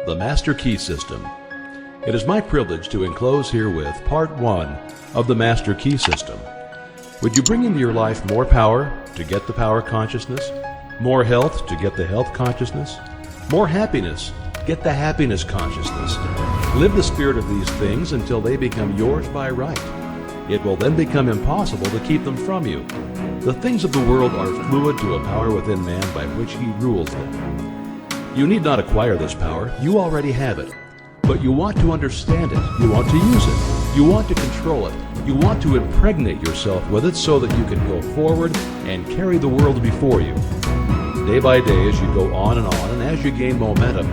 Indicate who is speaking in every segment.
Speaker 1: the Master Key System. It is my privilege to enclose herewith Part 1 of the Master Key System. Would you bring into your life more power to get the power consciousness, more health to get the health consciousness, more happiness, get the happiness consciousness. Live the spirit of these things until they become yours by right. It will then become impossible to keep them from you. The things of the world are fluid to a power within man by which he rules them. You need not acquire this power, you already have it. But you want to understand it, you want to use it, you want to control it, you want to impregnate yourself with it so that you can go forward and carry the world before you. Day by day as you go on, and as you gain momentum,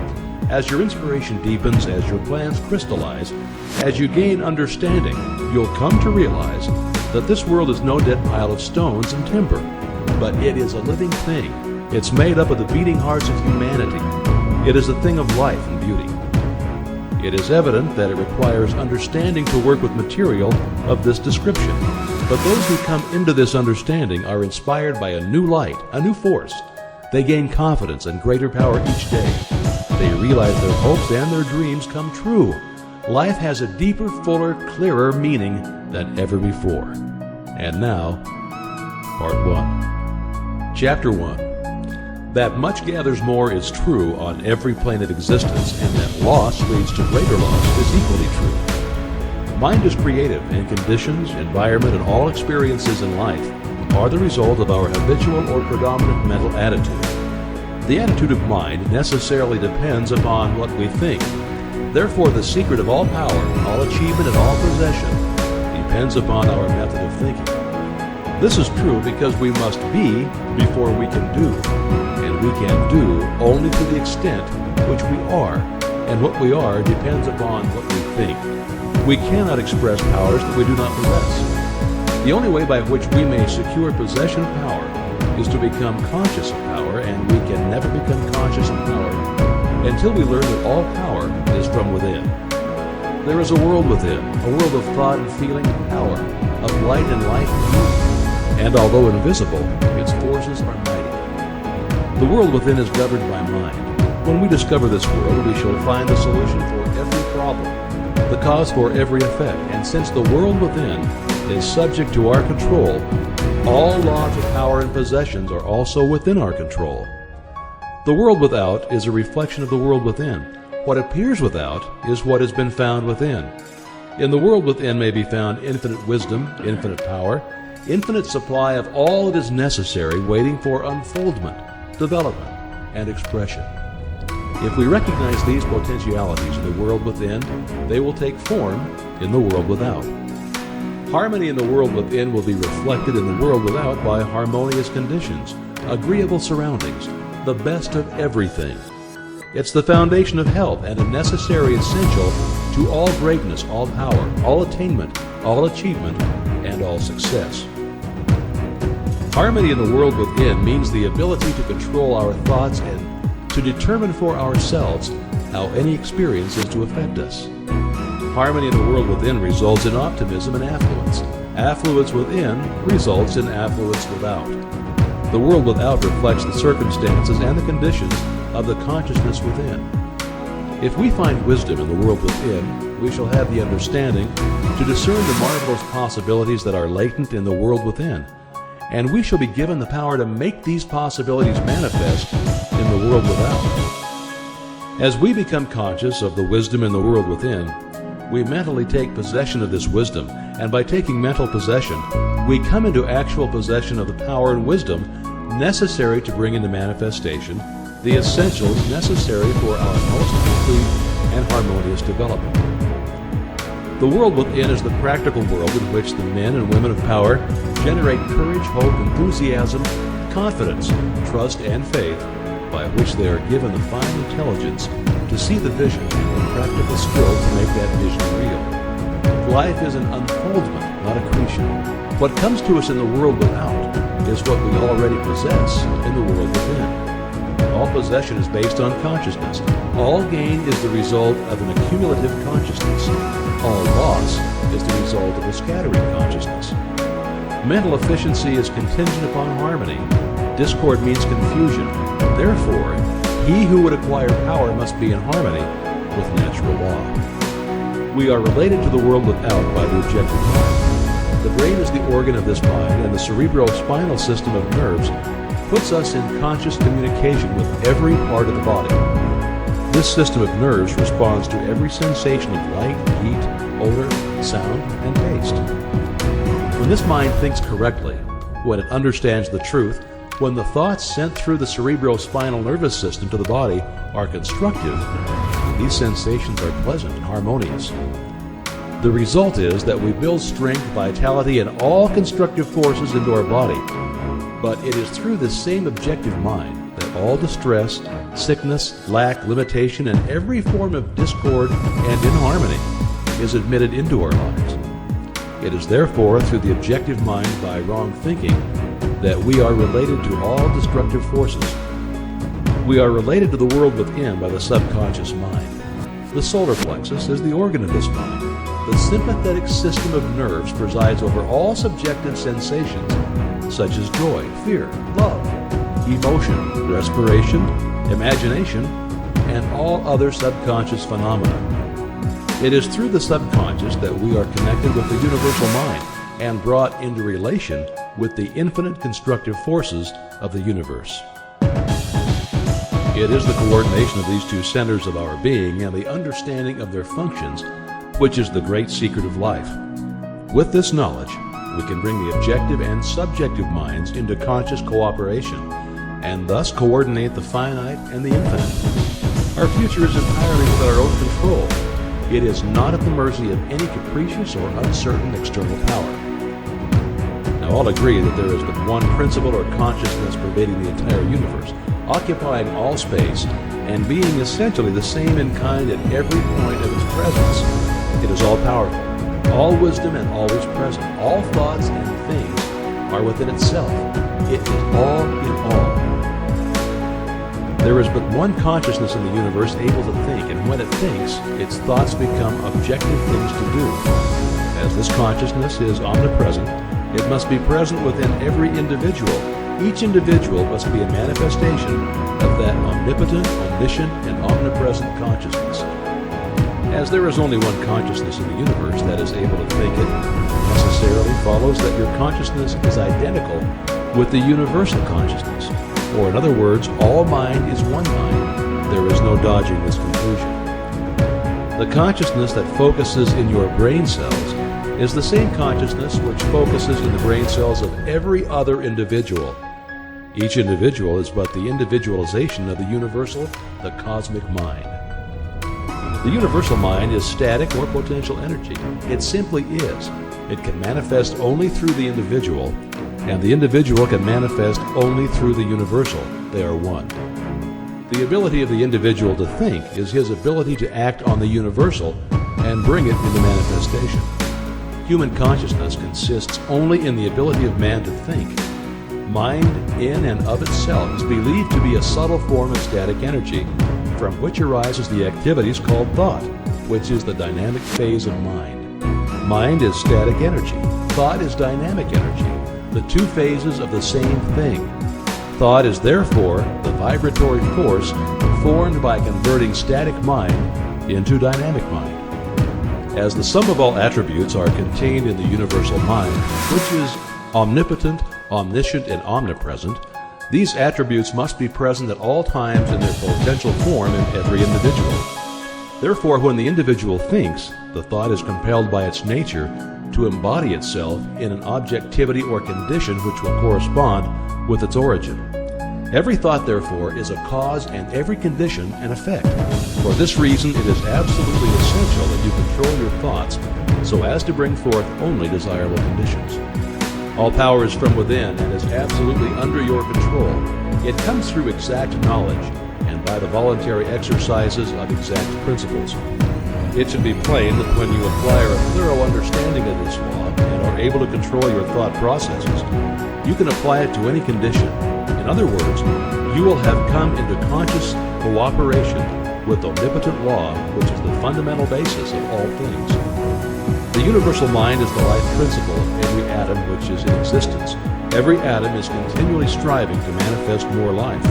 Speaker 1: as your inspiration deepens, as your plans crystallize, as you gain understanding, you'll come to realize that this world is no dead pile of stones and timber, but it is a living thing. It's made up of the beating hearts of humanity. It is a thing of life and beauty. It is evident that it requires understanding to work with material of this description, but those who come into this understanding are inspired by a new light, a new force. They gain confidence and greater power each day. They realize their hopes and their dreams come true. Life has a deeper, fuller, clearer meaning than ever before. And now, Part 1. Chapter 1. That much gathers more is true on every plane of existence, and that loss leads to greater loss is equally true. Mind is creative, and conditions, environment, and all experiences in life are the result of our habitual or predominant mental attitude. The attitude of mind necessarily depends upon what we think. Therefore, the secret of all power, all achievement, and all possession depends upon our method of thinking. This is true because we must be before we can do, and we can do only to the extent which we are, and what we are depends upon what we think. We cannot express powers that we do not possess. The only way by which we may secure possession of power is to become conscious of power, and we can never become conscious of power until we learn that all power is from within. There is a world within, a world of thought and feeling and power, of light and life and beauty. And although invisible, its forces are mighty. The world within is governed by mind. When we discover this world, we shall find the solution for every problem, the cause for every effect, and since the world within is subject to our control, all laws of power and possessions are also within our control. The world without is a reflection of the world within. What appears without is what has been found within. In the world within may be found infinite wisdom, infinite power, infinite supply of all that is necessary waiting for unfoldment, development, and expression. If we recognize these potentialities in the world within, they will take form in the world without. Harmony in the world within will be reflected in the world without by harmonious conditions, agreeable surroundings, the best of everything. It's the foundation of health and a necessary essential to all greatness, all power, all attainment, all achievement, and all success. Harmony in the world within means the ability to control our thoughts and to determine for ourselves how any experience is to affect us. Harmony in the world within results in optimism and affluence. Affluence within results in affluence without. The world without reflects the circumstances and the conditions of the consciousness within. If we find wisdom in the world within, we shall have the understanding to discern the marvelous possibilities that are latent in the world within, and we shall be given the power to make these possibilities manifest in the world without. As we become conscious of the wisdom in the world within, we mentally take possession of this wisdom, and by taking mental possession, we come into actual possession of the power and wisdom necessary to bring into manifestation the essentials necessary for our most complete and harmonious development. The world within is the practical world in which the men and women of power generate courage, hope, enthusiasm, confidence, trust, and faith by which they are given the fine intelligence to see the vision and the practical skill to make that vision real. Life is an unfoldment, not accretion. What comes to us in the world without is what we already possess in the world within. All possession is based on consciousness. All gain is the result of an accumulative consciousness. All loss is the result of a scattering consciousness. Mental efficiency is contingent upon harmony. Discord means confusion. Therefore, he who would acquire power must be in harmony with natural law. We are related to the world without by the objective mind. The brain is the organ of this mind, and the cerebrospinal system of nerves puts us in conscious communication with every part of the body. This system of nerves responds to every sensation of light, heat, odor, sound, and taste. When this mind thinks correctly, when it understands the truth, when the thoughts sent through the cerebrospinal nervous system to the body are constructive, these sensations are pleasant and harmonious. The result is that we build strength, vitality, and all constructive forces into our body. But it is through this same objective mind that all distress, sickness, lack, limitation, and every form of discord and inharmony is admitted into our lives. It is therefore through the objective mind by wrong thinking that we are related to all destructive forces. We are related to the world within by the subconscious mind. The solar plexus is the organ of this mind. The sympathetic system of nerves presides over all subjective sensations such as joy, fear, love, emotion, respiration, imagination, and all other subconscious phenomena. It is through the subconscious that we are connected with the universal mind and brought into relation with the infinite constructive forces of the universe. It is the coordination of these two centers of our being and the understanding of their functions which is the great secret of life. With this knowledge, we can bring the objective and subjective minds into conscious cooperation and thus coordinate the finite and the infinite. Our future is entirely within our own control. It is not at the mercy of any capricious or uncertain external power. Now, all agree that there is but one principle or consciousness pervading the entire universe, occupying all space, and being essentially the same in kind at every point of its presence. It is all-powerful, all wisdom and always present. All thoughts and things are within itself. It is all in all. There is but one consciousness in the universe able to think, and when it thinks, its thoughts become objective things to do. As this consciousness is omnipresent, it must be present within every individual. Each individual must be a manifestation of that omnipotent, omniscient, and omnipresent consciousness. As there is only one consciousness in the universe that is able to think it, necessarily follows that your consciousness is identical with the universal consciousness. Or in other words, all mind is one mind. There is no dodging this conclusion. The consciousness that focuses in your brain cells is the same consciousness which focuses in the brain cells of every other individual. Each individual is but the individualization of the universal, the cosmic mind. The universal mind is static or potential energy. It simply is. It can manifest only through the individual, and the individual can manifest only through the universal. They are one. The ability of the individual to think is his ability to act on the universal and bring it into manifestation. Human consciousness consists only in the ability of man to think. Mind in and of itself is believed to be a subtle form of static energy, from which arises the activities called thought, which is the dynamic phase of mind. Mind is static energy. Thought is dynamic energy, the two phases of the same thing. Thought is therefore the vibratory force formed by converting static mind into dynamic mind. As the sum of all attributes are contained in the universal mind, which is omnipotent, omniscient, and omnipresent, these attributes must be present at all times in their potential form in every individual. Therefore, when the individual thinks, the thought is compelled by its nature to embody itself in an objectivity or condition which will correspond with its origin. Every thought, therefore, is a cause and every condition an effect. For this reason, it is absolutely essential that you control your thoughts so as to bring forth only desirable conditions. All power is from within and is absolutely under your control. It comes through exact knowledge and by the voluntary exercises of exact principles. It should be plain that when you acquire a thorough understanding of this law and are able to control your thought processes, you can apply it to any condition. In other words, you will have come into conscious cooperation with the omnipotent law, which is the fundamental basis of all things. The universal mind is the life principle of every atom which is in existence. Every atom is continually striving to manifest more life.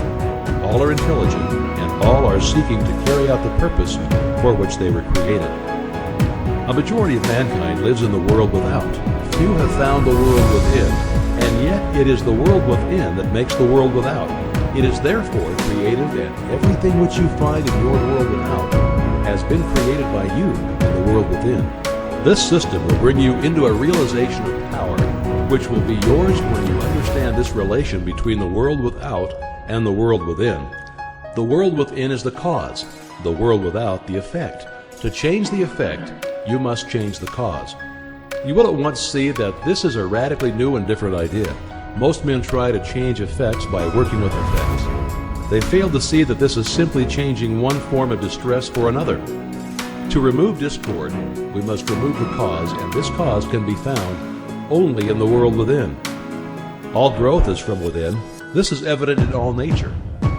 Speaker 1: All are intelligent, and all are seeking to carry out the purpose for which they were created. A majority of mankind lives in the world without. Few have found the world within, and yet it is the world within that makes the world without. It is therefore creative, and everything which you find in your world without has been created by you in the world within. This system will bring you into a realization of power, which will be yours when you understand this relation between the world without and the world within. The world within is the cause, the world without the effect. To change the effect, you must change the cause. You will at once see that this is a radically new and different idea. Most men try to change effects by working with effects. They fail to see that this is simply changing one form of distress for another. To remove discord, we must remove the cause, and this cause can be found only in the world within. All growth is from within. This is evident in all nature.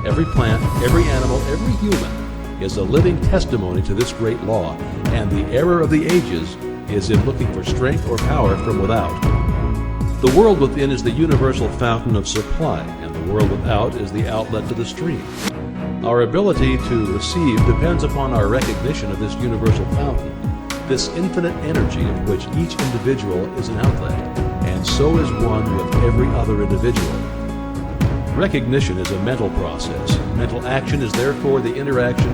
Speaker 1: Every plant, every animal, every human is a living testimony to this great law, and the error of the ages is in looking for strength or power from without. The world within is the universal fountain of supply, and the world without is the outlet to the stream. Our ability to receive depends upon our recognition of this universal fountain, this infinite energy of which each individual is an outlet, and so is one with every other individual. Recognition is a mental process. Mental action is therefore the interaction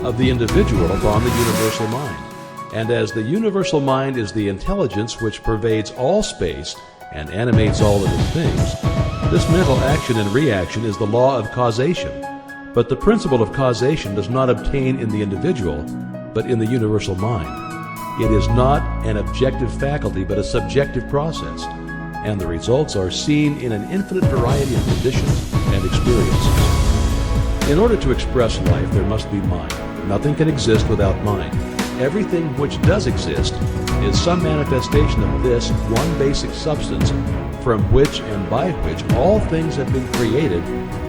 Speaker 1: of the individual upon the universal mind. And as the universal mind is the intelligence which pervades all space and animates all living things, this mental action and reaction is the law of causation. But the principle of causation does not obtain in the individual, but in the universal mind. It is not an objective faculty, but a subjective process, and the results are seen in an infinite variety of conditions and experiences. In order to express life, there must be mind. Nothing can exist without mind. Everything which does exist is some manifestation of this one basic substance from which and by which all things have been created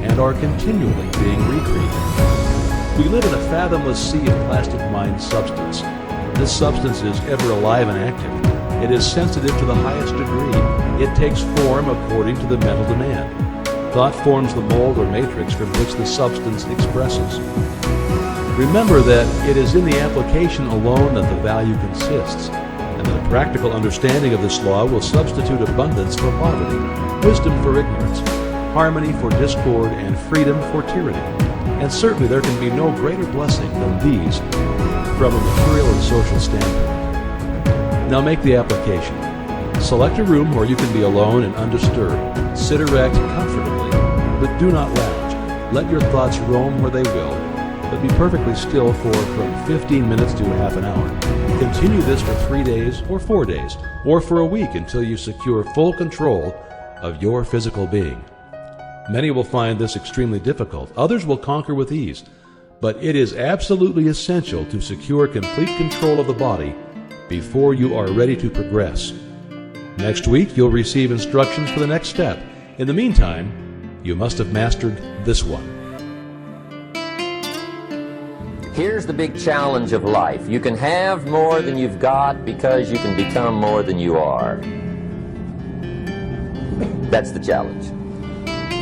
Speaker 1: and are continually being recreated. We live in a fathomless sea of plastic mind substance. This substance is ever alive and active. It is sensitive to the highest degree. It takes form according to the mental demand. Thought forms the mold or matrix from which the substance expresses. Remember that it is in the application alone that the value consists, and that a practical understanding of this law will substitute abundance for poverty, wisdom for ignorance, harmony for discord, and freedom for tyranny. And certainly there can be no greater blessing than these from a material and social standpoint. Now make the application. Select a room where you can be alone and undisturbed. Sit erect comfortably, but do not lounge. Let your thoughts roam where they will, but be perfectly still for from 15 minutes to half an hour. Continue this for 3 days or 4 days, or for a week until you secure full control of your physical being. Many will find this extremely difficult. Others will conquer with ease. But it is absolutely essential to secure complete control of the body before you are ready to progress. Next week, you'll receive instructions for the next step. In the meantime, you must have mastered this one.
Speaker 2: Here's the big challenge of life. You can have more than you've got because you can become more than you are. That's the challenge.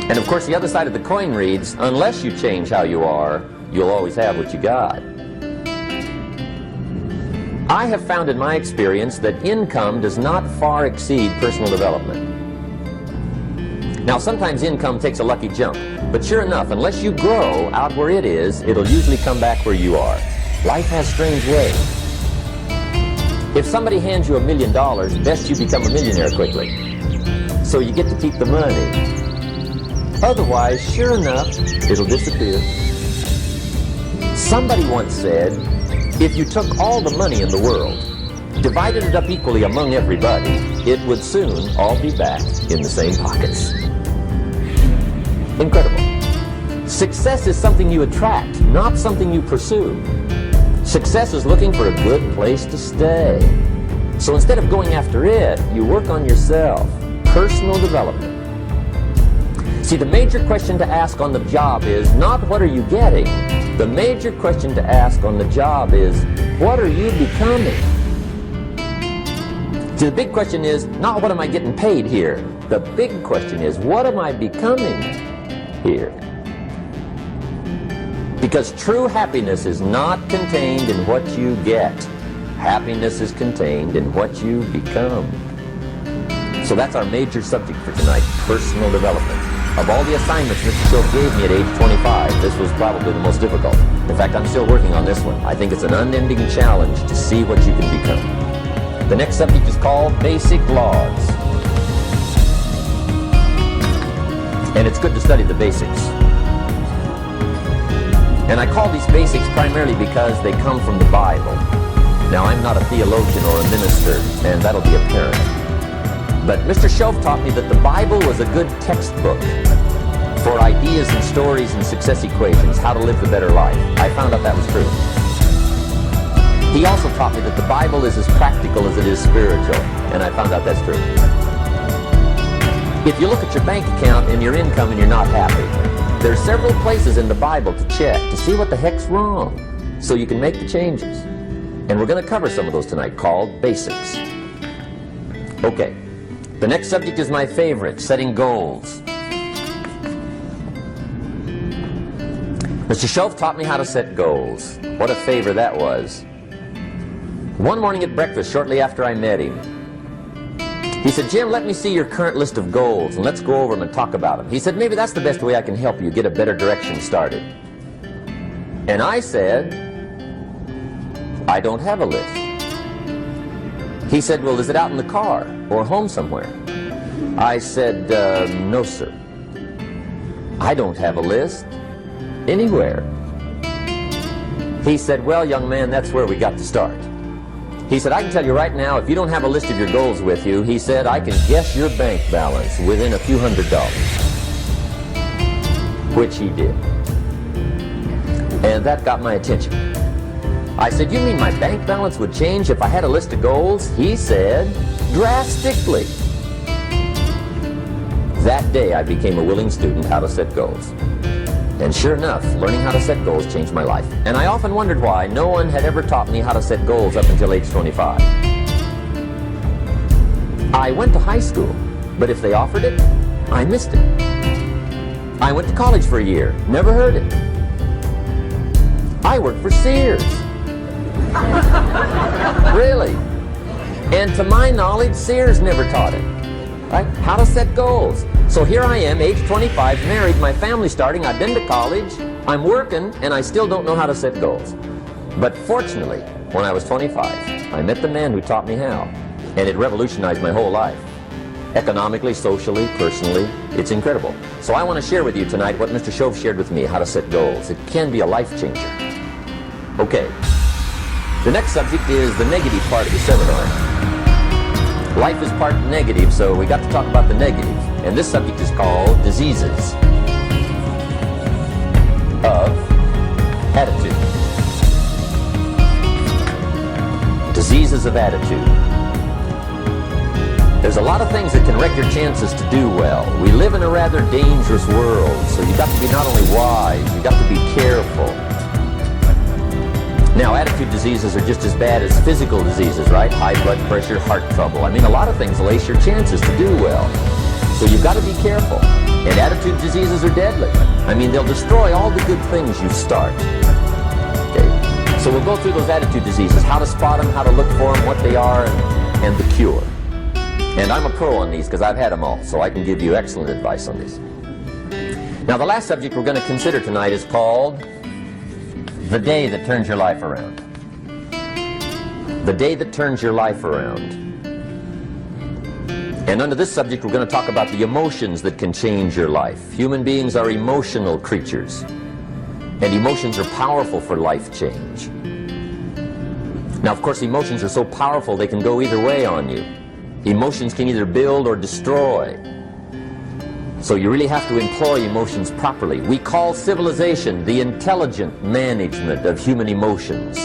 Speaker 2: And of course, the other side of the coin reads, unless you change how you are, you'll always have what you got. I have found in my experience that income does not far exceed personal development. Now, sometimes income takes a lucky jump, but sure enough, unless you grow out where it is, it'll usually come back where you are. Life has strange ways. If somebody hands you $1 million, best you become a millionaire quickly, so you get to keep the money. Otherwise, sure enough, it'll disappear. Somebody once said, if you took all the money in the world, divided it up equally among everybody, it would soon all be back in the same pockets. Incredible. Success is something you attract, not something you pursue. Success is looking for a good place to stay. So instead of going after it, you work on yourself. Personal development. See, the major question to ask on the job is not what are you getting? The major question to ask on the job is what are you becoming? See, the big question is not what am I getting paid here? The big question is what am I becoming here? Because true happiness is not contained in what you get. Happiness is contained in what you become. So that's our major subject for tonight, personal development. Of all the assignments Mr. Shoaff gave me at age 25, this was probably the most difficult. In fact, I'm still working on this one. I think it's an unending challenge to see what you can become. The next subject is called Basic Laws. And it's good to study the basics. And I call these basics primarily because they come from the Bible. Now, I'm not a theologian or a minister, and that'll be apparent. But Mr. Shoaff taught me that the Bible was a good textbook for ideas and stories and success equations, how to live the better life. I found out that was true. He also taught me that the Bible is as practical as it is spiritual, and I found out that's true. If you look at your bank account and your income and you're not happy, there are several places in the Bible to check to see what the heck's wrong so you can make the changes. And we're going to cover some of those tonight, called basics. Okay. The next subject is my favorite, setting goals. Mr. Shoaff taught me how to set goals. What a favor that was. One morning at breakfast, shortly after I met him, he said, Jim, let me see your current list of goals, and let's go over them and talk about them. He said, maybe that's the best way I can help you get a better direction started. And I said, I don't have a list. He said, well, is it out in the car or home somewhere? I said, no, sir. I don't have a list anywhere. He said, well, young man, that's where we got to start. He said, I can tell you right now, if you don't have a list of your goals with you, he said, I can guess your bank balance within a few $100s. Which he did. And that got my attention. I said, you mean my bank balance would change if I had a list of goals? He said, drastically. That day I became a willing student how to set goals. And sure enough, learning how to set goals changed my life. And I often wondered why no one had ever taught me how to set goals up until age 25. I went to high school, but if they offered it, I missed it. I went to college for a year, never heard it. I worked for Sears. Really? And to my knowledge, Sears never taught it. Right? How to set goals. So here I am, age 25, married, my family's starting, I've been to college, I'm working, and I still don't know how to set goals. But fortunately, when I was 25, I met the man who taught me how, and it revolutionized my whole life. Economically, socially, personally, it's incredible. So I want to share with you tonight what Mr. Shoaff shared with me, how to set goals. It can be a life changer. Okay. The next subject is the negative part of the seminar. Life is part negative, so we got to talk about the negative. And this subject is called diseases of attitude. Diseases of attitude. There's a lot of things that can wreck your chances to do well. We live in a rather dangerous world, so you've got to be not only wise, you've got to be careful. Now, attitude diseases are just as bad as physical diseases, right? High blood pressure, heart trouble. I mean, a lot of things lace your chances to do well. So you've got to be careful. And attitude diseases are deadly. I mean, they'll destroy all the good things you start. Okay? So we'll go through those attitude diseases, how to spot them, how to look for them, what they are, and the cure. And I'm a pro on these because I've had them all, so I can give you excellent advice on these. Now, the last subject we're going to consider tonight is called the day that turns your life around. The day that turns your life around. And under this subject, we're going to talk about the emotions that can change your life. Human beings are emotional creatures. And emotions are powerful for life change. Now, of course, emotions are so powerful they can go either way on you. Emotions can either build or destroy. So you really have to employ emotions properly. We call civilization the intelligent management of human emotions.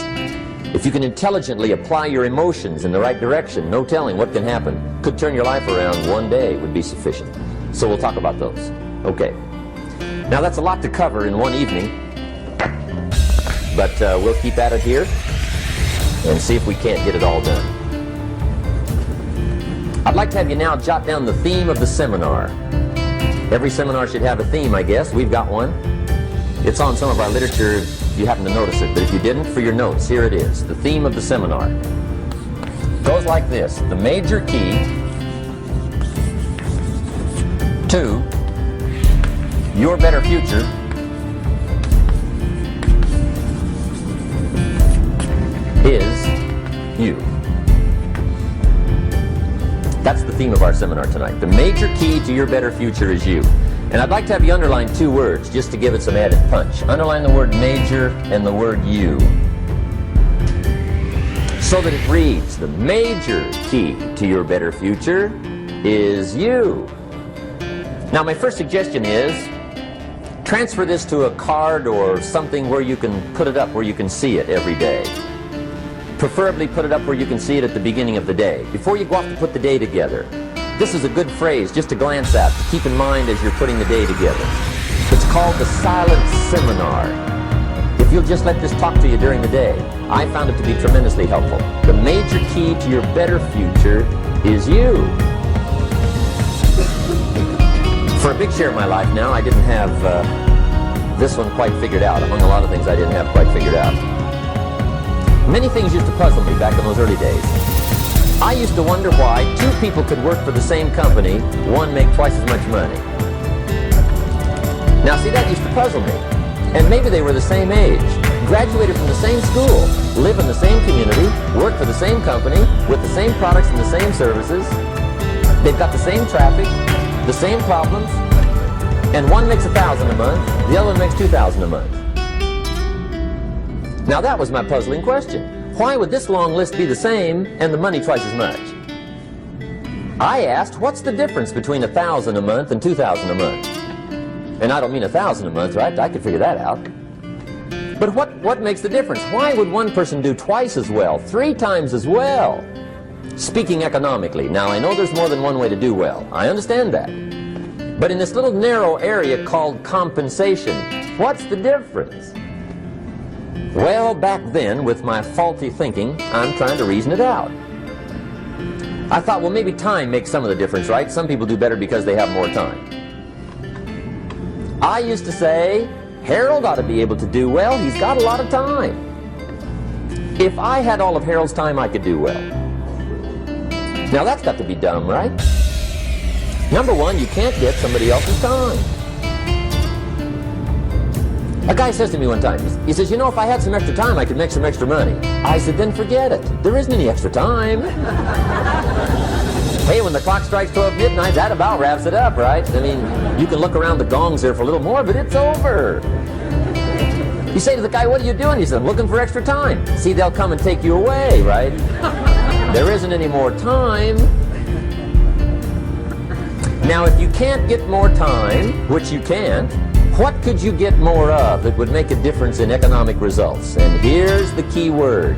Speaker 2: If you can intelligently apply your emotions in the right direction, no telling what can happen. Could turn your life around one day would be sufficient. So we'll talk about those. Okay. Now that's a lot to cover in one evening. But we'll keep at it here and see if we can't get it all done. I'd like to have you now jot down the theme of the seminar. Every seminar should have a theme, I guess. We've got one. It's on some of our literature if you happen to notice it, but if you didn't, for your notes, here it is. The theme of the seminar goes like this: the major key to your better future is you. That's the theme of our seminar tonight. The major key to your better future is you. And I'd like to have you underline two words just to give it some added punch. Underline the word major and the word you, so that it reads, the major key to your better future is you. Now, my first suggestion is transfer this to a card or something where you can put it up, where you can see it every day. Preferably put it up where you can see it at the beginning of the day, before you go off to put the day together. This is a good phrase just to glance at, to keep in mind as you're putting the day together. It's called the silent seminar. If you'll just let this talk to you during the day, I found it to be tremendously helpful. The major key to your better future is you. For a big share of my life now, I didn't have this one quite figured out, among a lot of things I didn't have quite figured out. Many things used to puzzle me back in those early days. I used to wonder why two people could work for the same company, one make twice as much money. Now see, that used to puzzle me. And maybe they were the same age, graduated from the same school, live in the same community, work for the same company, with the same products and the same services. They've got the same traffic, the same problems, and one makes $1,000 a month, the other one makes $2,000 a month. Now that was my puzzling question. Why would this long list be the same and the money twice as much? I asked, what's the difference between $1,000 a month and $2,000 a month? And I don't mean $1,000 a month, right? I could figure that out. But what makes the difference? Why would one person do twice as well, 3 times as well? Speaking economically. Now, I know there's more than one way to do well. I understand that. But in this little narrow area called compensation, what's the difference? Well, back then, with my faulty thinking, I'm trying to reason it out. I thought, well, maybe time makes some of the difference, right? Some people do better because they have more time. I used to say, Harold ought to be able to do well. He's got a lot of time. If I had all of Harold's time, I could do well. Now, that's got to be dumb, right? Number one, you can't get somebody else's time. A guy says to me one time, he says, you know, if I had some extra time, I could make some extra money. I said, then forget it. There isn't any extra time. Hey, when the clock strikes 12 midnight, that about wraps it up, right? I mean, you can look around the gongs there for a little more, but it's over. You say to the guy, what are you doing? He says, I'm looking for extra time. See, they'll come and take you away, right? There isn't any more time. Now, if you can't get more time, which you can't, what could you get more of that would make a difference in economic results? And here's the key word.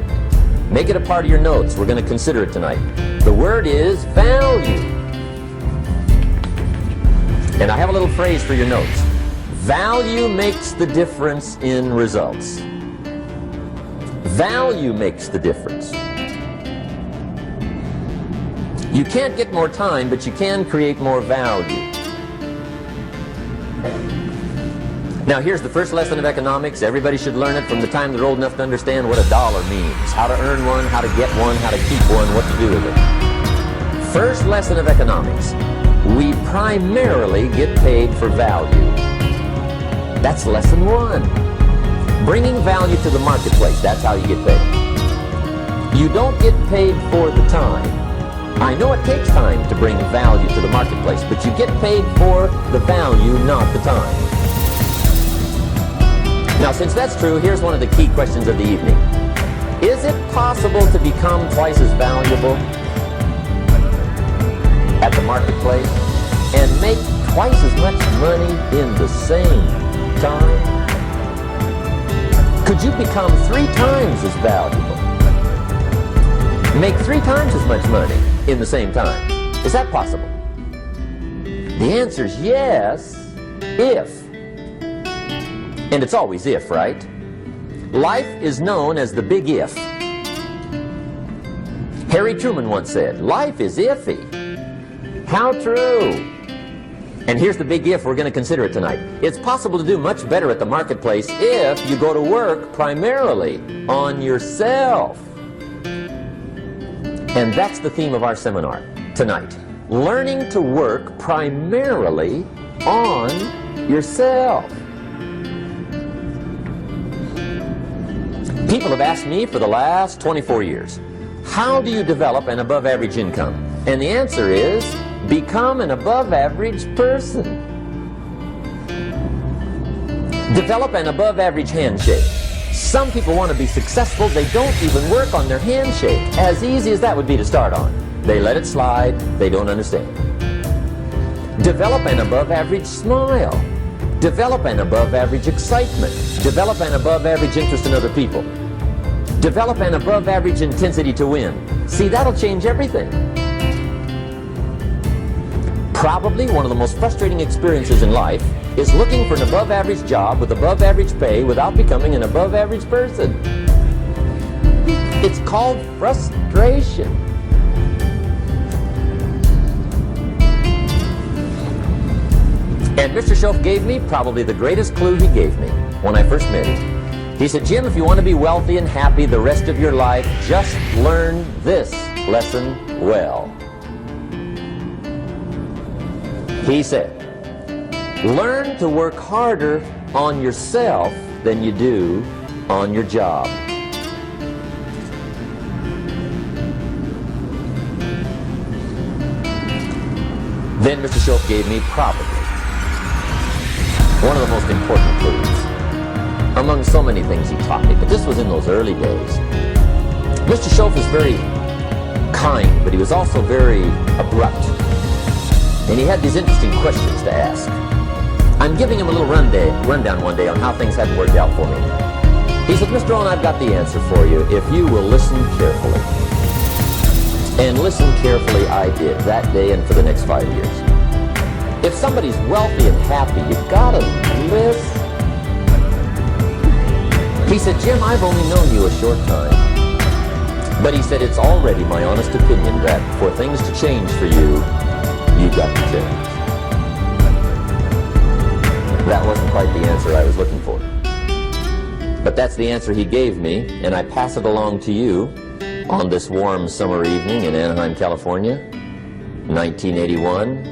Speaker 2: Make it a part of your notes. We're going to consider it tonight. The word is value. And I have a little phrase for your notes. Value makes the difference in results. Value makes the difference. You can't get more time, but you can create more value. Now, here's the first lesson of economics. Everybody should learn it from the time they're old enough to understand what a dollar means, how to earn one, how to get one, how to keep one, what to do with it. First lesson of economics. We primarily get paid for value. That's lesson 1. Bringing value to the marketplace, that's how you get paid. You don't get paid for the time. I know it takes time to bring value to the marketplace, but you get paid for the value, not the time. Now, since that's true, here's one of the key questions of the evening. Is it possible to become twice as valuable at the marketplace and make twice as much money in the same time? Could you become 3 times as valuable? Make 3 times as much money in the same time? Is that possible? The answer is yes, if. And it's always if, right? Life is known as the big if. Harry Truman once said, life is iffy. How true. And here's the big if we're going to consider it tonight. It's possible to do much better at the marketplace if you go to work primarily on yourself. And that's the theme of our seminar tonight. Learning to work primarily on yourself. People have asked me for the last 24 years, how do you develop an above average income? And the answer is, become an above average person. Develop an above average handshake. Some people want to be successful, they don't even work on their handshake. As easy as that would be to start on. They let it slide, they don't understand. Develop an above average smile. Develop an above average excitement. Develop an above average interest in other people. Develop an above average intensity to win. See, that'll change everything. Probably one of the most frustrating experiences in life is looking for an above average job with above average pay without becoming an above average person. It's called frustration. And Mr. Shoaff gave me probably the greatest clue he gave me when I first met him. He said, Jim, if you want to be wealthy and happy the rest of your life, just learn this lesson well. He said, learn to work harder on yourself than you do on your job. Then Mr. Shoaff gave me probably one of the most important clues among so many things he taught me, but this was in those early days. Mr. Shoaff was very kind, but he was also very abrupt. And he had these interesting questions to ask. I'm giving him a little rundown one day on how things hadn't worked out for me. He said, Mr. Owen, I've got the answer for you if you will listen carefully. And listen carefully I did that day and for the next 5 years. If somebody's wealthy and happy, you've got to listen. He said, Jim, I've only known you a short time. But he said, it's already my honest opinion that for things to change for you, you've got to change. That wasn't quite the answer I was looking for. But that's the answer he gave me, and I pass it along to you on this warm summer evening in Anaheim, California, 1981.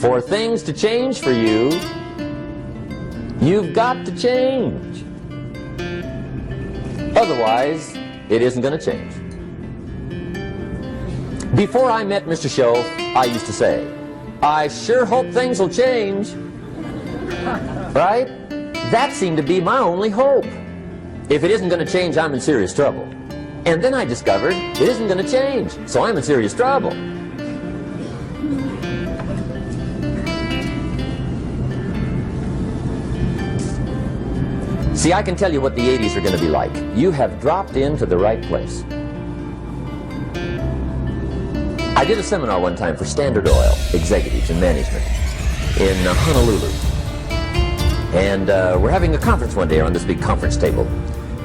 Speaker 2: For things to change for you, you've got to change. Otherwise, it isn't going to change. Before I met Mr. Shoaff, I used to say, I sure hope things will change. Right? That seemed to be my only hope. If it isn't going to change, I'm in serious trouble. And then I discovered it isn't going to change, so I'm in serious trouble. See, I can tell you what the 80s are going to be like. You have dropped into the right place. I did a seminar one time for Standard Oil executives and management in Honolulu. And we're having a conference one day on this big conference table.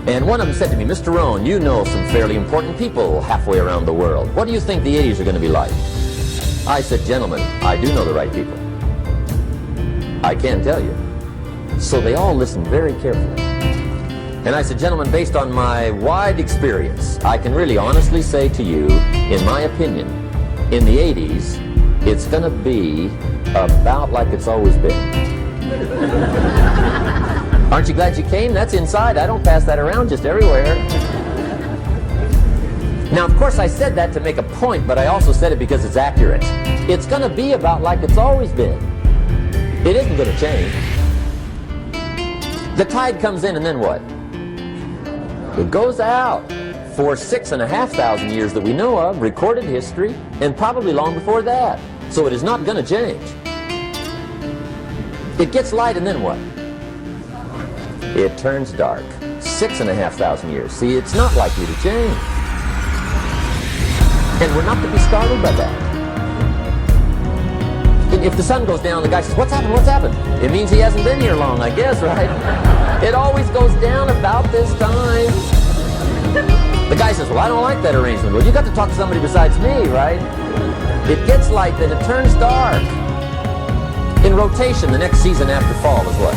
Speaker 2: And one of them said to me, Mr. Rohn, you know some fairly important people halfway around the world. What do you think the 80s are going to be like? I said, gentlemen, I do know the right people. I can tell you. So they all listened very carefully. And I said, gentlemen, based on my wide experience, I can really honestly say to you, in my opinion, in the 80s, it's going to be about like it's always been. Aren't you glad you came? That's inside. I don't pass that around just everywhere. Now, of course, I said that to make a point, but I also said it because it's accurate. It's going to be about like it's always been. It isn't going to change. The tide comes in, and then what? It goes out. For 6,500 years that we know of, recorded history, and probably long before that. So it is not going to change. It gets light, and then what? It turns dark. 6,500 years. See, it's not likely to change. And we're not to be startled by that. If the sun goes down, the guy says, what's happened, what's happened? It means he hasn't been here long, I guess, right? It always goes down about this time. The guy says, well, I don't like that arrangement. Well, you got to talk to somebody besides me, right? It gets light, then it turns dark. In In rotation, the next season after fall is what?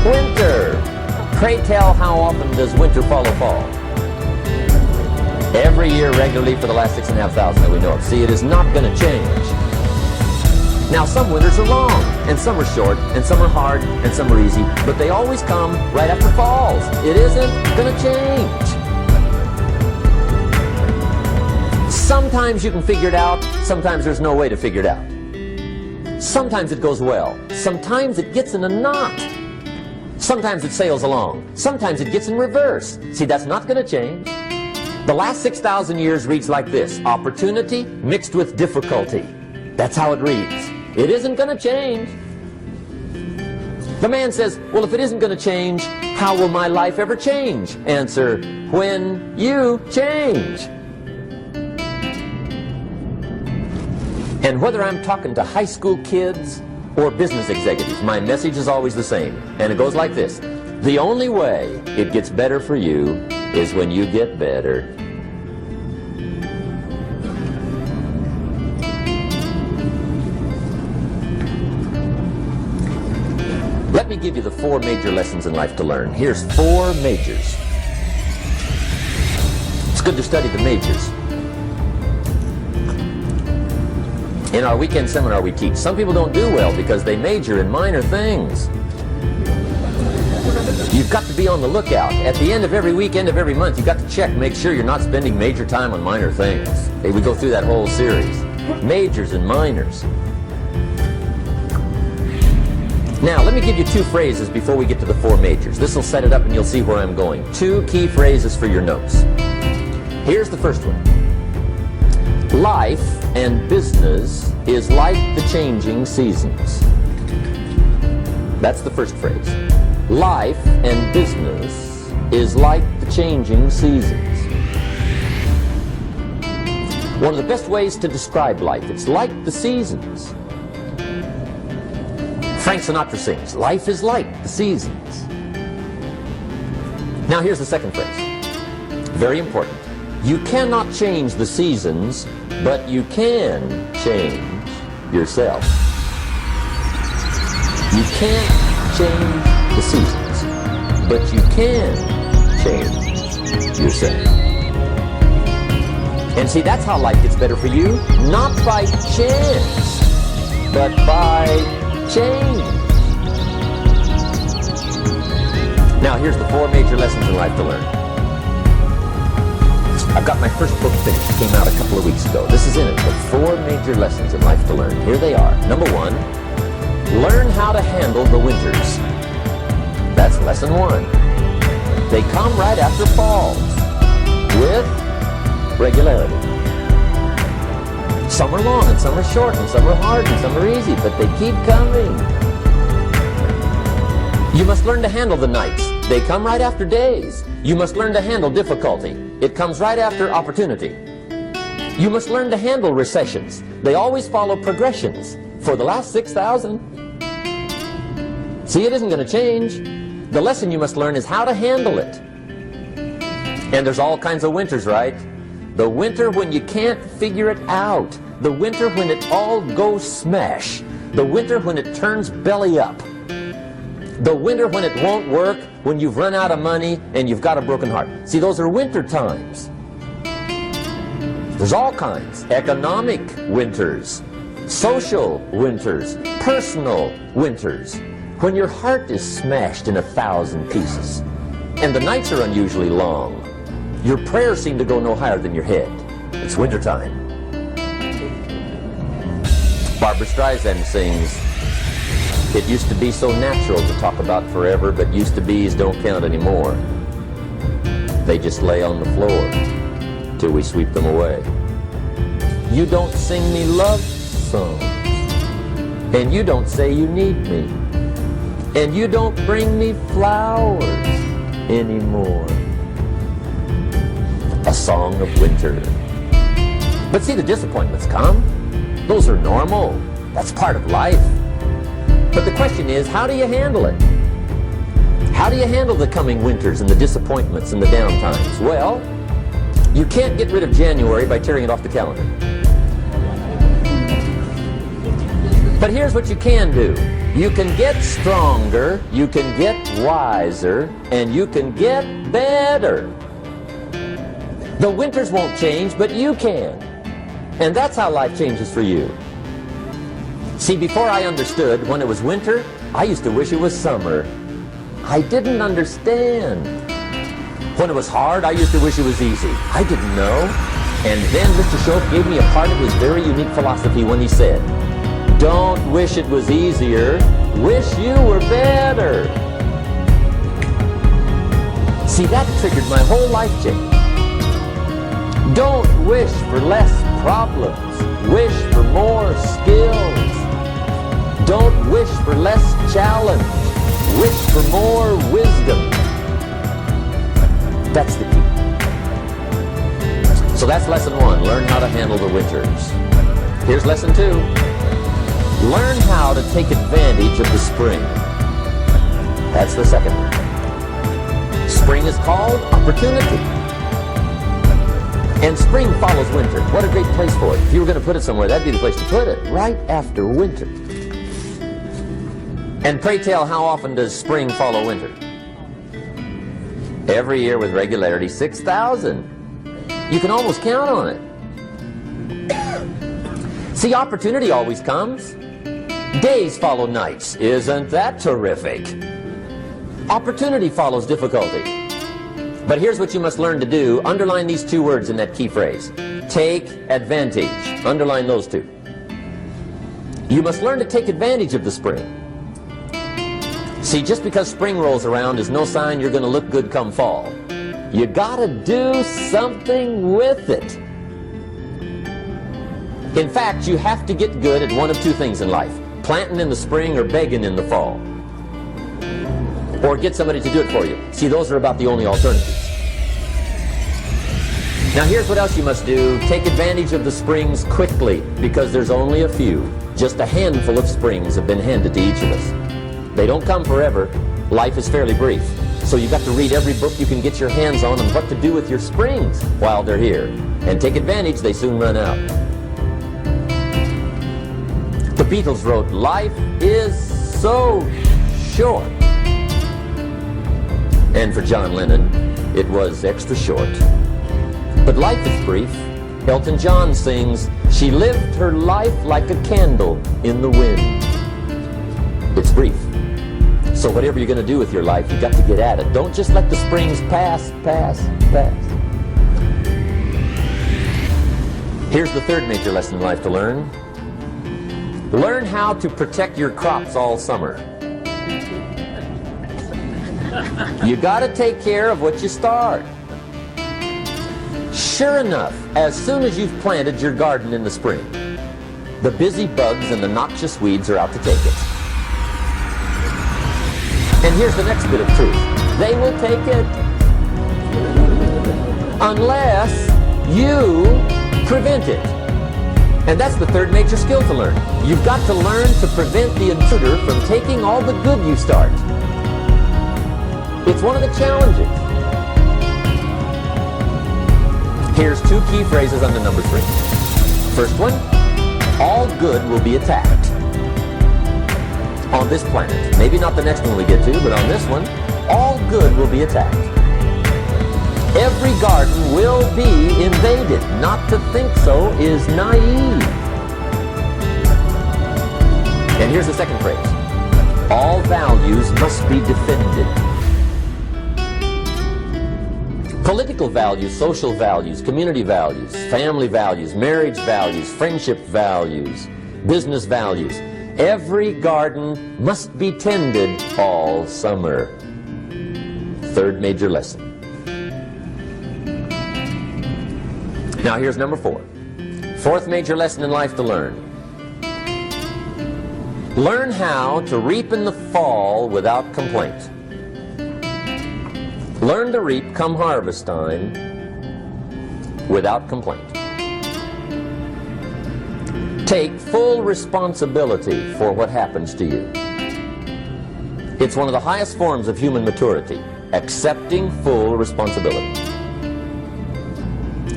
Speaker 2: Winter. Pray tell, how often does winter follow fall? Every year regularly for the last 6,500 that we know of. See, it is not going to change. Now, some winters are long, and some are short, and some are hard, and some are easy, but they always come right after falls. It isn't going to change. Sometimes you can figure it out, sometimes there's no way to figure it out. Sometimes it goes well, sometimes it gets in a knot. Sometimes it sails along, sometimes it gets in reverse. See, that's not going to change. The last 6,000 years reads like this: opportunity mixed with difficulty. That's how it reads. It isn't going to change. The man says, well, if it isn't going to change, how will my life ever change? Answer, when you change. And whether I'm talking to high school kids or business executives, my message is always the same. And it goes like this: the only way it gets better for you is when you get better. Let me give you the 4 major lessons in life to learn. Here's 4 majors. It's good to study the majors. In our weekend seminar we teach, some people don't do well because they major in minor things. You've got to be on the lookout. At the end of every week, end of every month, you've got to check, make sure you're not spending major time on minor things. Hey, we go through that whole series. Majors and minors. Now, let me give you 2 phrases before we get to the 4 majors. This will set it up and you'll see where I'm going. 2 key phrases for your notes. Here's the first one. Life and business is like the changing seasons. That's the first phrase. Life and business is like the changing seasons. One of the best ways to describe life, it's like the seasons. Frank Sinatra sings, life is like the seasons. Now here's the second phrase. Very important. You cannot change the seasons, but you can change yourself. You can't change the seasons, but you can change yourself. And see, that's how life gets better for you. Not by chance, but by change. Now here's the 4 major lessons in life to learn. I've got my first book finished. It came out a couple of weeks ago. This is in it, the 4 major lessons in life to learn. Here they are. Number 1, learn how to handle the winters. That's lesson 1. They come right after falls with regularity. Some are long and some are short and some are hard and some are easy, but they keep coming. You must learn to handle the nights. They come right after days. You must learn to handle difficulty. It comes right after opportunity. You must learn to handle recessions. They always follow progressions. For the last 6,000. See, it isn't going to change. The lesson you must learn is how to handle it. And there's all kinds of winters, right? The winter when you can't figure it out. The winter when it all goes smash. The winter when it turns belly up. The winter when it won't work, when you've run out of money and you've got a broken heart. See, those are winter times. There's all kinds. Economic winters, social winters, personal winters. When your heart is smashed in 1,000 pieces and the nights are unusually long, your prayers seem to go no higher than your head. It's wintertime. Barbra Streisand sings, it used to be so natural to talk about forever, but used to be's don't count anymore. They just lay on the floor till we sweep them away. You don't sing me love songs, and you don't say you need me, and you don't bring me flowers anymore. A song of winter. But see, the disappointments come. Those are normal. That's part of life. But the question is, how do you handle it? How do you handle the coming winters and the disappointments and the downtimes? Well, you can't get rid of January by tearing it off the calendar. But here's what you can do. You can get stronger, you can get wiser, and you can get better. The winters won't change, but you can. And that's how life changes for you. See, before I understood, when it was winter, I used to wish it was summer. I didn't understand. When it was hard, I used to wish it was easy. I didn't know. And then Mr. Shoaff gave me a part of his very unique philosophy when he said, don't wish it was easier, wish you were better. See, that triggered my whole life change. Don't wish for less problems, wish for more skills. Don't wish for less challenge, wish for more wisdom. That's the key. So that's lesson 1, learn how to handle the winters. Here's lesson 2. Learn how to take advantage of the spring. That's the second one. Spring is called opportunity. And spring follows winter. What a great place for it. If you were going to put it somewhere, that'd be the place to put it, right after winter. And pray tell, how often does spring follow winter? Every year with regularity, 6,000. You can almost count on it. See, opportunity always comes. Days follow nights. Isn't that terrific? Opportunity follows difficulty. But here's what you must learn to do. Underline these 2 words in that key phrase. Take advantage. Underline those 2. You must learn to take advantage of the spring. See, just because spring rolls around is no sign you're going to look good come fall. You gotta do something with it. In fact, you have to get good at one of 2 things in life. Planting in the spring or begging in the fall. Or get somebody to do it for you. See, those are about the only alternatives. Now here's what else you must do. Take advantage of the springs quickly, because there's only a few. Just a handful of springs have been handed to each of us. They don't come forever. Life is fairly brief. So you've got to read every book you can get your hands on what to do with your springs while they're here. And take advantage, they soon run out. The Beatles wrote, life is so short. And for John Lennon, it was extra short. But life is brief. Elton John sings, she lived her life like a candle in the wind. It's brief. So whatever you're going to do with your life, you've got to get at it. Don't just let the springs pass. Here's the 3rd major lesson in life to learn. Learn how to protect your crops all summer. You got to take care of what you start. Sure enough, as soon as you've planted your garden in the spring, the busy bugs and the noxious weeds are out to take it. And here's the next bit of truth. They will take it unless you prevent it. And that's the 3rd major skill to learn. You've got to learn to prevent the intruder from taking all the good you start. It's one of the challenges. Here's 2 key phrases under number 3. First one, all good will be attacked. On this planet. Maybe not the next one we get to, but on this one, all good will be attacked. Every garden will be invaded. Not to think so is naive. And here's the second phrase. All values must be defended. Political values, social values, community values, family values, marriage values, friendship values, business values. Every garden must be tended all summer. 3rd major lesson. Now here's number 4. 4th major lesson in life to learn. Learn how to reap in the fall without complaint. Learn to reap come harvest time without complaint. Take full responsibility for what happens to you. It's one of the highest forms of human maturity, accepting full responsibility.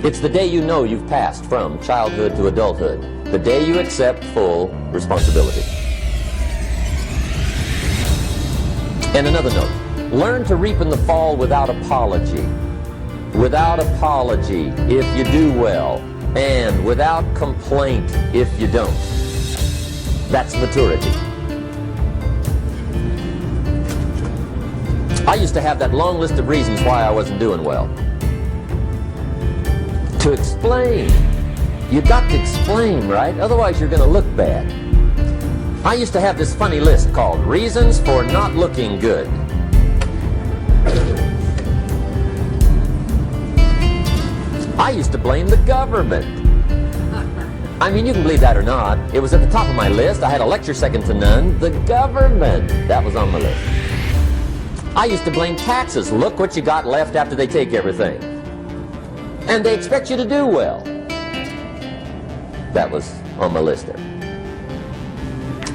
Speaker 2: It's the day you know you've passed from childhood to adulthood, the day you accept full responsibility. And another note, learn to reap in the fall without apology. Without apology if you do well, and without complaint if you don't. That's maturity. I used to have that long list of reasons why I wasn't doing well. To explain. You've got to explain, right? Otherwise you're going to look bad. I used to have this funny list called Reasons for Not Looking Good. I used to blame the government. I mean, you can believe that or not. It was at the top of my list. I had a lecture second to none. The government. That was on my list. I used to blame taxes. Look what you got left after they take everything. And they expect you to do well. That was on my list there.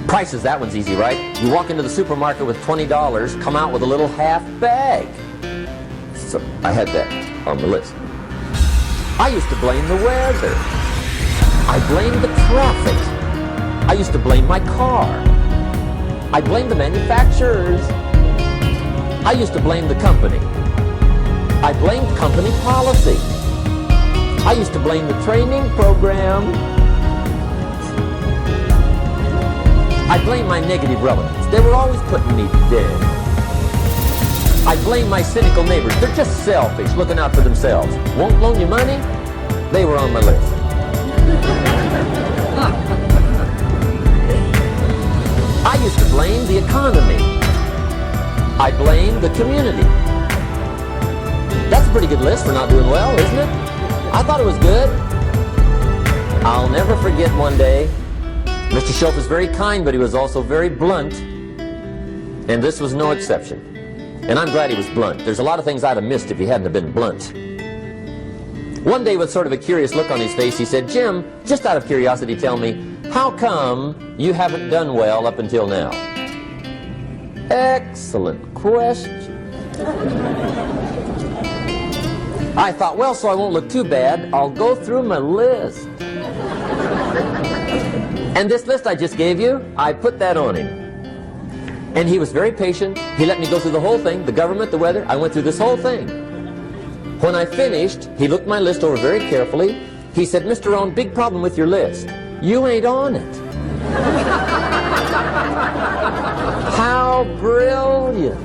Speaker 2: Prices, that one's easy, right? You walk into the supermarket with $20, come out with a little half bag. So I had that on the list. I used to blame the weather. I blamed the traffic. I used to blame my car. I blamed the manufacturers. I used to blame the company. I blamed company policy. I used to blame the training program. I blame my negative relatives. They were always putting me down. I blame my cynical neighbors. They're just selfish, looking out for themselves. Won't loan you money? They were on my list. I used to blame the economy. I blamed the community. That's a pretty good list for not doing well, isn't it? I thought it was good. I'll never forget one day, Mr. Schultz was very kind, but he was also very blunt. And this was no exception. And I'm glad he was blunt. There's a lot of things I'd have missed if he hadn't have been blunt. One day, with sort of a curious look on his face, he said, "Jim, just out of curiosity, tell me, how come you haven't done well up until now?" Excellent question. I thought, well, so I won't look too bad, I'll go through my list. And this list I just gave you, I put that on him. And he was very patient. He let me go through the whole thing, the government, the weather. I went through this whole thing. When I finished, he looked my list over very carefully. He said, "Mr. Rohn, big problem with your list. You ain't on it." How brilliant.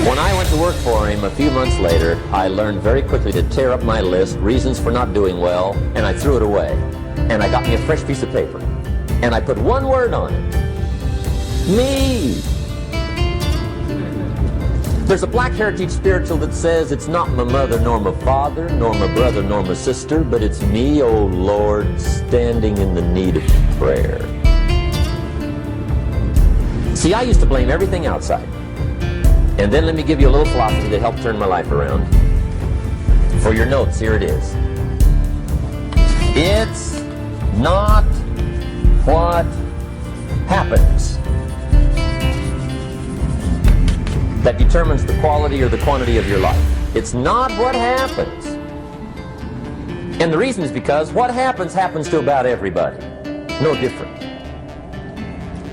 Speaker 2: When I went to work for him a few months later, I learned very quickly to tear up my list, reasons for not doing well, and I threw it away. And I got me a fresh piece of paper. And I put one word on it. Me. There's a Black Heritage spiritual that says, "It's not my mother nor my father, nor my brother nor my sister, but it's me, oh Lord, standing in the need of prayer." See, I used to blame everything outside. And then let me give you a little philosophy that helped turn my life around. For your notes, here it is. It's not what happens that determines the quality or the quantity of your life. It's not what happens. And the reason is because what happens to about everybody. No different.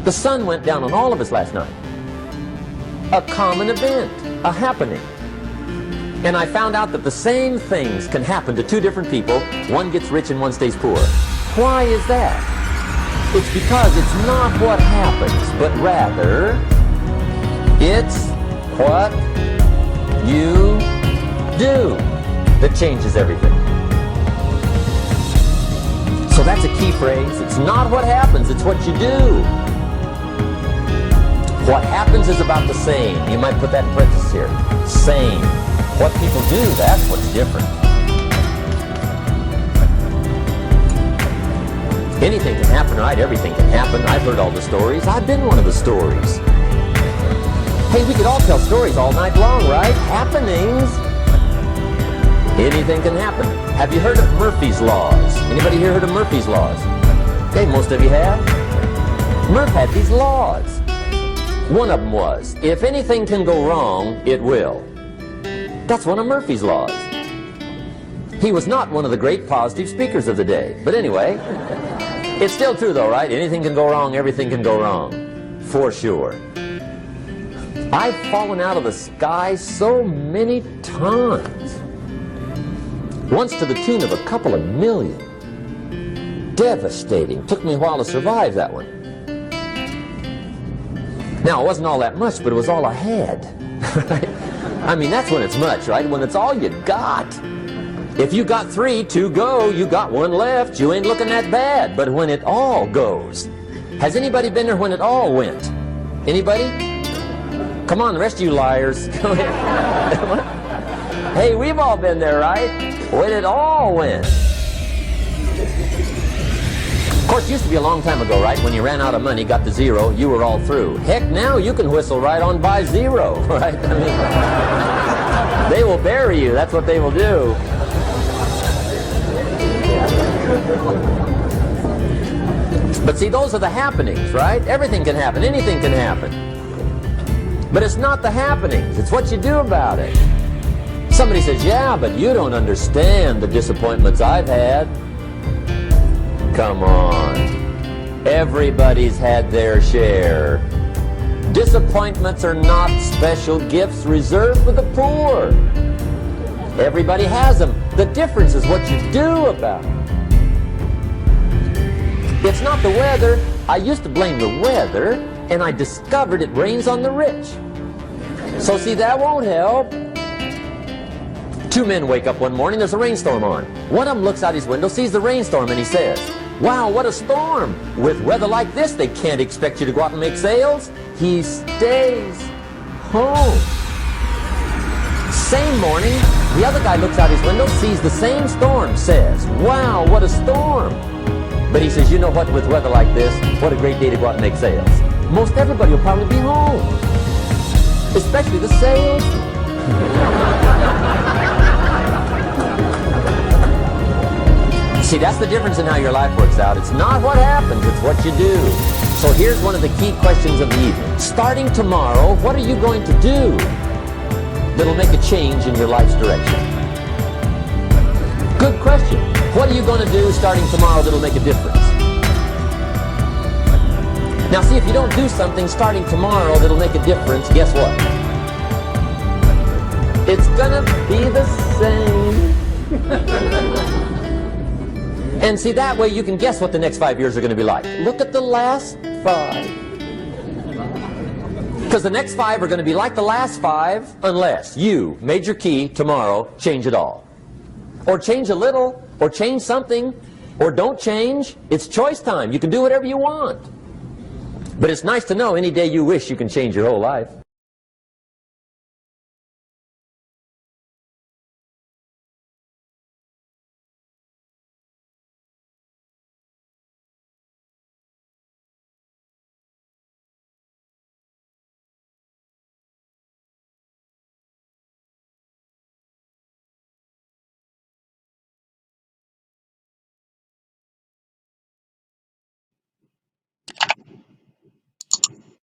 Speaker 2: The sun went down on all of us last night. A common event, a happening. And I found out that the same things can happen to two different people. One gets rich and one stays poor. Why is that? It's because it's not what happens, but rather it's what you do that changes everything. So that's a key phrase. It's not what happens, it's what you do. What happens is about the same. You might put that in parentheses here. Same. What people do, that's what's different. Anything can happen, right? Everything can happen. I've heard all the stories. I've been one of the stories. Hey, we could all tell stories all night long, right? Happenings. Anything can happen. Have you heard of Murphy's Laws? Anybody here heard of Murphy's Laws? Okay, most of you have. Murph had these laws. One of them was, if anything can go wrong, it will. That's one of Murphy's Laws. He was not one of the great positive speakers of the day. But anyway, It's still true though, right? Anything can go wrong, everything can go wrong. For sure. I've fallen out of the sky so many times. Once to the tune of a couple of million. Devastating. Took me a while to survive that one. Now, it wasn't all that much, but it was all I had. I mean, that's when it's much, right? When it's all you got. If you got 3, 2 go, you got 1 left, you ain't looking that bad. But when it all goes, has anybody been there when it all went? Anybody? Come on, the rest of you liars. Hey, we've all been there, right? When it all went. Of course, it used to be a long time ago, right? When you ran out of money, got to 0, you were all through. Heck, now you can whistle right on by 0, right? I mean, they will bury you. That's what they will do. But see, those are the happenings, right? Everything can happen. Anything can happen. But it's not the happenings. It's what you do about it. Somebody says, yeah, but you don't understand the disappointments I've had. Come on. Everybody's had their share. Disappointments are not special gifts reserved for the poor. Everybody has them. The difference is what you do about it. It's not the weather. I used to blame the weather, and I discovered it rains on the rich. So see, that won't help. 2 men wake up one morning, there's a rainstorm on. One of them looks out his window, sees the rainstorm, and he says, wow, what a storm. With weather like this, they can't expect you to go out and make sales. He stays home. Same morning, the other guy looks out his window, sees the same storm, says, wow, what a storm. But he says, you know what, with weather like this, what a great day to go out and make sales. Most everybody will probably be home. Especially the sales. See, that's the difference in how your life works out. It's not what happens, it's what you do. So here's one of the key questions of the evening. Starting tomorrow, what are you going to do that'll make a change in your life's direction? Good question. What are you going to do starting tomorrow that'll make a difference? Now see, if you don't do something starting tomorrow that'll make a difference, guess what? It's gonna be the same. And see, that way you can guess what the next 5 years are going to be like. Look at the last 5. Because the next 5 are going to be like the last 5 unless you, major key, tomorrow, change it all. Or change a little, or change something, or don't change. It's choice time. You can do whatever you want. But it's nice to know any day you wish you can change your whole life.